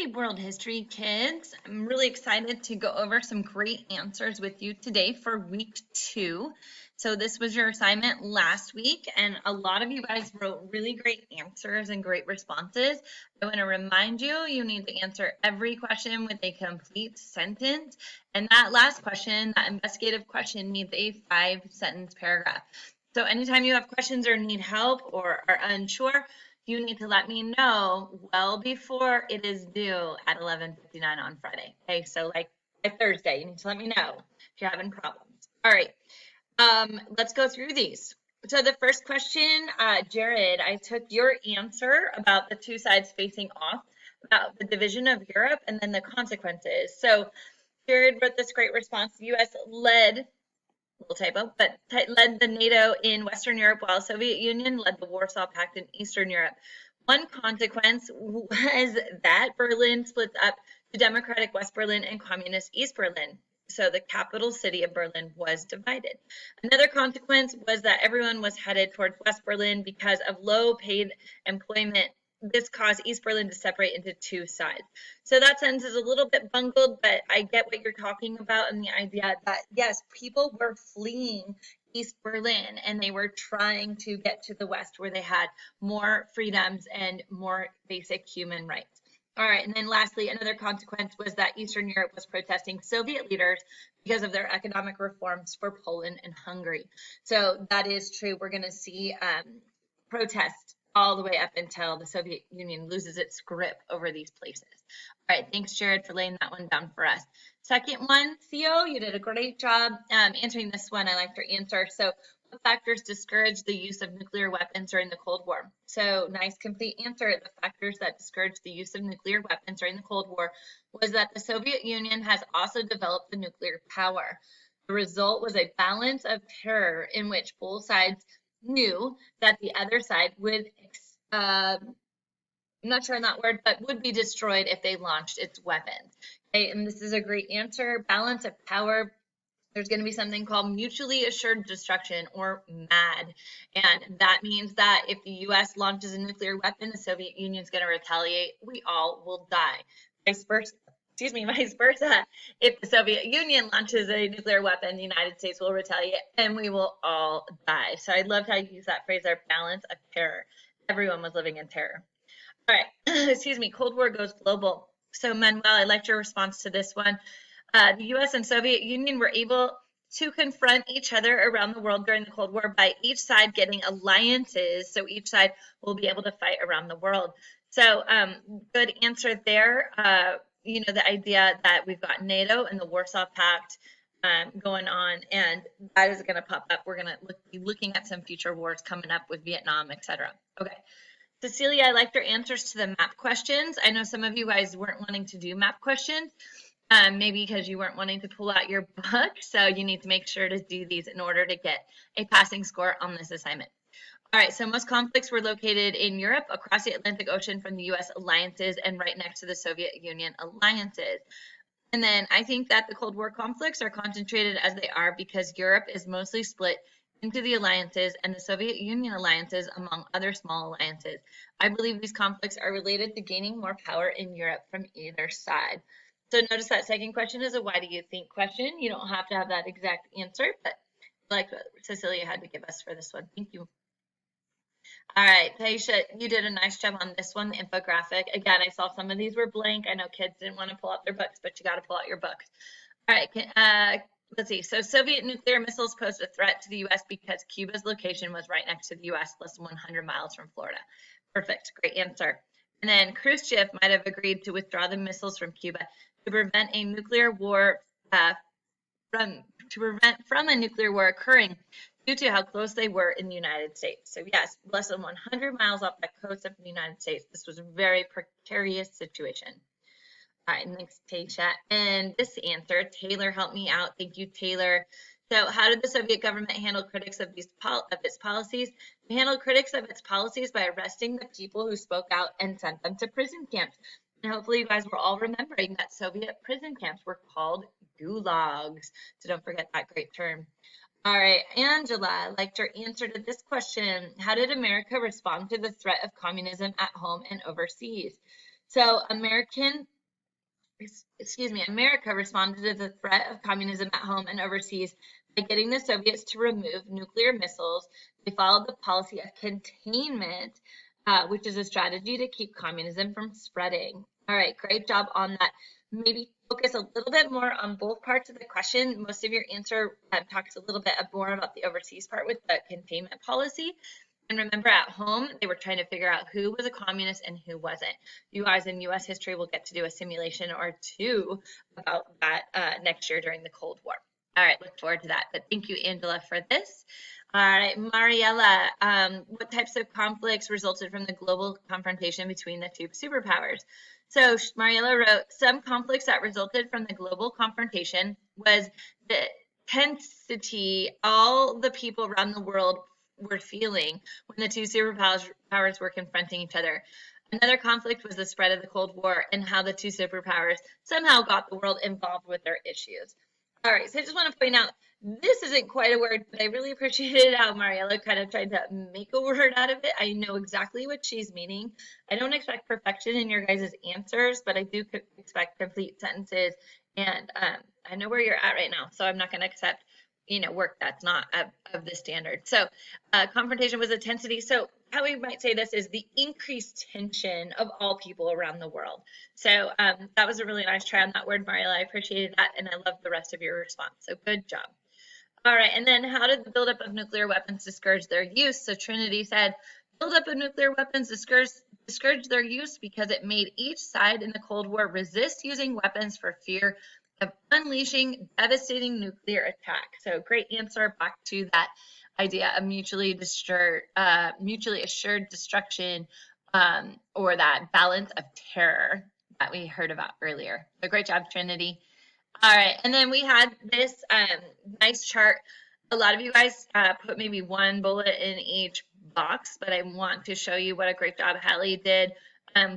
Hey, World History kids. I'm really excited to go over some great answers with you today for week 2. So this was your assignment last week, and a lot of you guys wrote really great answers and great responses. I want to remind you, you need to answer every question with a complete sentence. And that last question, that investigative question, needs a 5-sentence paragraph. So anytime you have questions or need help or are unsure, you need to let me know well before it is due at 11:59 on Friday. Okay, so like by Thursday, you need to let me know if you're having problems. All right, let's go through these. So the first question, Jared, I took your answer about the two sides facing off, about the division of Europe, and then the consequences. So Jared wrote this great response. The U.S. led little typo, but led the NATO in Western Europe while Soviet Union led the Warsaw Pact in Eastern Europe. One consequence was that Berlin splits up to Democratic West Berlin and Communist East Berlin. So the capital city of Berlin was divided. Another consequence was that everyone was headed towards West Berlin because of low paid employment. This caused East Berlin to separate into two sides. So that sentence is a little bit bungled, but I get what you're talking about and the idea that, yes, people were fleeing East Berlin and they were trying to get to the West where they had more freedoms and more basic human rights. All right, and then lastly, another consequence was that Eastern Europe was protesting Soviet leaders because of their economic reforms for Poland and Hungary. So that is true. We're going to see protests all the way up until the Soviet Union loses its grip over these places. All right, thanks, Jared, for laying that one down for us. Second one, Theo, you did a great job answering this one. I liked your answer. So what factors discouraged the use of nuclear weapons during the Cold War? So nice, complete answer. The factors that discouraged the use of nuclear weapons during the Cold War was that the Soviet Union has also developed the nuclear power. The result was a balance of terror in which both sides knew that the other side would, I'm not sure on that word, but would be destroyed if they launched its weapons. Okay, and this is a great answer. Balance of power. There's going to be something called mutually assured destruction, or MAD. And that means that if the U.S. launches a nuclear weapon, the Soviet Union is going to retaliate. We all will die. Vice versa. Vice versa. If the Soviet Union launches a nuclear weapon, the United States will retaliate and we will all die. So I loved how you use that phrase, our balance of terror. Everyone was living in terror. All right, Cold War goes global. So Manuel, I liked your response to this one. The U.S. and Soviet Union were able to confront each other around the world during the Cold War by each side getting alliances, so each side will be able to fight around the world. So good answer there. The idea that we've got NATO and the Warsaw Pact going on, and that is going to pop up. We're going to be looking at some future wars coming up with Vietnam, etc. Okay. Cecilia, I liked your answers to the map questions. I know some of you guys weren't wanting to do map questions, maybe because you weren't wanting to pull out your book, so you need to make sure to do these in order to get a passing score on this assignment. All right, so most conflicts were located in Europe, across the Atlantic Ocean from the U.S. alliances, and right next to the Soviet Union alliances. And then I think that the Cold War conflicts are concentrated as they are because Europe is mostly split into the alliances and the Soviet Union alliances among other small alliances. I believe these conflicts are related to gaining more power in Europe from either side. So notice that second question is a why do you think question. You don't have to have that exact answer, but like what Cecilia had to give us for this one. Thank you. All right, Taisha, you did a nice job on this one, the infographic. Again, I saw some of these were blank. I know kids didn't want to pull out their books, but you got to pull out your books. All right, let's see. So Soviet nuclear missiles posed a threat to the U.S. because Cuba's location was right next to the U.S., less than 100 miles from Florida. Perfect, great answer. And then Khrushchev might have agreed to withdraw the missiles from Cuba to prevent a nuclear war from a nuclear war occurring due to how close they were in the United States. So yes, less than 100 miles off the coast of the United States. This was a very precarious situation. All right, thanks, Taisha. And this answer, Taylor helped me out. Thank you, Taylor. So how did the Soviet government handle critics of its policies? They handled critics of its policies by arresting the people who spoke out and sent them to prison camps. And hopefully you guys were all remembering that Soviet prison camps were called gulags. So don't forget that great term. All right, Angela, I liked your answer to this question. How did America respond to the threat of communism at home and overseas? So American America responded to the threat of communism at home and overseas by getting the Soviets to remove nuclear missiles. They followed the policy of containment, which is a strategy to keep communism from spreading. All right, great job on that. Maybe focus a little bit more on both parts of the question. Most of your answer talks a little bit more about the overseas part with the containment policy. And remember, at home, they were trying to figure out who was a communist and who wasn't. You guys in U.S. history will get to do a simulation or two about that next year during the Cold War. All right, look forward to that. But thank you, Angela, for this. All right, Mariella, what types of conflicts resulted from the global confrontation between the two superpowers? So Mariella wrote, some conflicts that resulted from the global confrontation was the intensity all the people around the world were feeling when the two superpowers were confronting each other. Another conflict was the spread of the Cold War and how the two superpowers somehow got the world involved with their issues. All right, so I just want to point out, this isn't quite a word, but I really appreciated how Mariella kind of tried to make a word out of it. I know exactly what she's meaning. I don't expect perfection in your guys' answers, but I do expect complete sentences. And I know where you're at right now, so I'm not going to accept work that's not of the standard. So confrontation was intensity. So how we might say this is the increased tension of all people around the world. So that was a really nice try on that word, Mariella. I appreciated that, and I love the rest of your response. So good job. All right, and then how did the buildup of nuclear weapons discourage their use? So Trinity said, buildup of nuclear weapons discouraged their use because it made each side in the Cold War resist using weapons for fear of unleashing devastating nuclear attack. So great answer back to that idea of mutually assured destruction, or that balance of terror that we heard about earlier. So great job, Trinity. All right, and then we had this nice chart. A lot of you guys put maybe one bullet in each box, but I want to show you what a great job Hallie did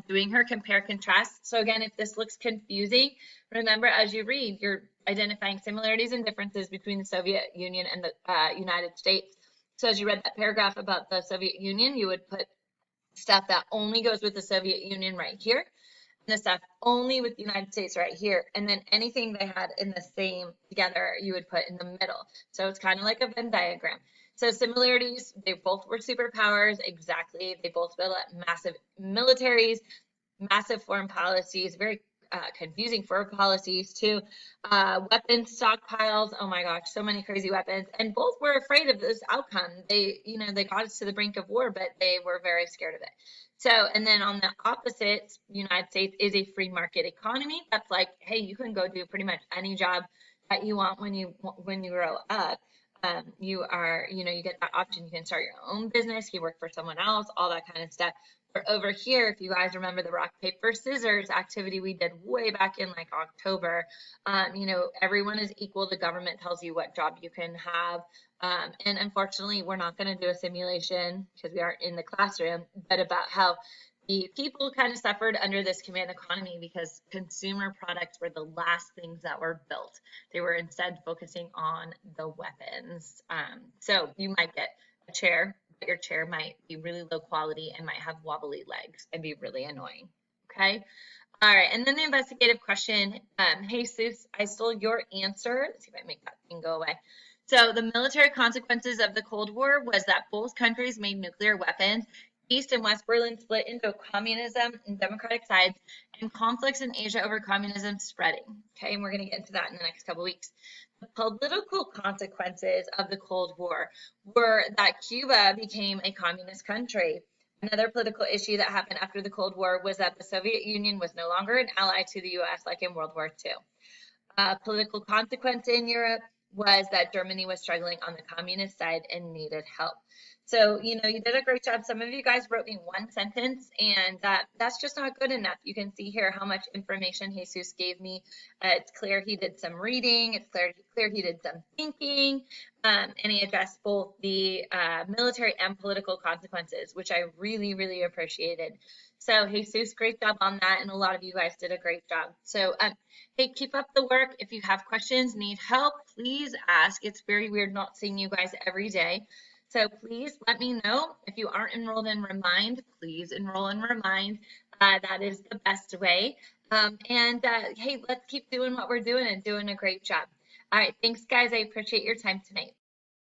doing her compare contrast. So again, if this looks confusing, remember as you read, you're identifying similarities and differences between the Soviet Union and the United States. So as you read that paragraph about the Soviet Union, you would put stuff that only goes with the Soviet Union right here, and the stuff only with the United States right here. And then anything they had in the same together, you would put in the middle. So it's kind of like a Venn diagram. So similarities, they both were superpowers, exactly. They both built up massive militaries, massive foreign policies, very confusing foreign policies too. Weapons stockpiles, oh my gosh, so many crazy weapons. And both were afraid of this outcome. They got us to the brink of war, but they were very scared of it. So, and then on the opposite, United States is a free market economy. That's like, hey, you can go do pretty much any job that you want when you grow up. You get that option. You can start your own business. You work for someone else, all that kind of stuff. Or over here, if you guys remember the rock, paper, scissors activity we did way back in like October, everyone is equal. The government tells you what job you can have. And unfortunately, we're not going to do a simulation because we aren't in the classroom, but about how the people kind of suffered under this command economy because consumer products were the last things that were built. They were instead focusing on the weapons. So you might get a chair, but your chair might be really low quality and might have wobbly legs and be really annoying. Okay. All right. And then the investigative question, Jesus, I stole your answer. Let's see if I make that thing go away. So the military consequences of the Cold War was that both countries made nuclear weapons. East and West Berlin split into communism and democratic sides, and conflicts in Asia over communism spreading. Okay, and we're going to get into that in the next couple of weeks. The political consequences of the Cold War were that Cuba became a communist country. Another political issue that happened after the Cold War was that the Soviet Union was no longer an ally to the U.S. like in World War II. Political consequence in Europe was that Germany was struggling on the communist side and needed help. So, you did a great job. Some of you guys wrote me one sentence, and that's just not good enough. You can see here how much information Jesus gave me. It's clear he did some reading. It's clear he did some thinking, and he addressed both the military and political consequences, which I really, really appreciated. So, Jesus, great job on that, and a lot of you guys did a great job. So, hey, keep up the work. If you have questions, need help, please ask. It's very weird not seeing you guys every day. So please let me know. If you aren't enrolled in Remind, please enroll in Remind. That is the best way. Hey, let's keep doing what we're doing and doing a great job. All right, thanks guys. I appreciate your time tonight.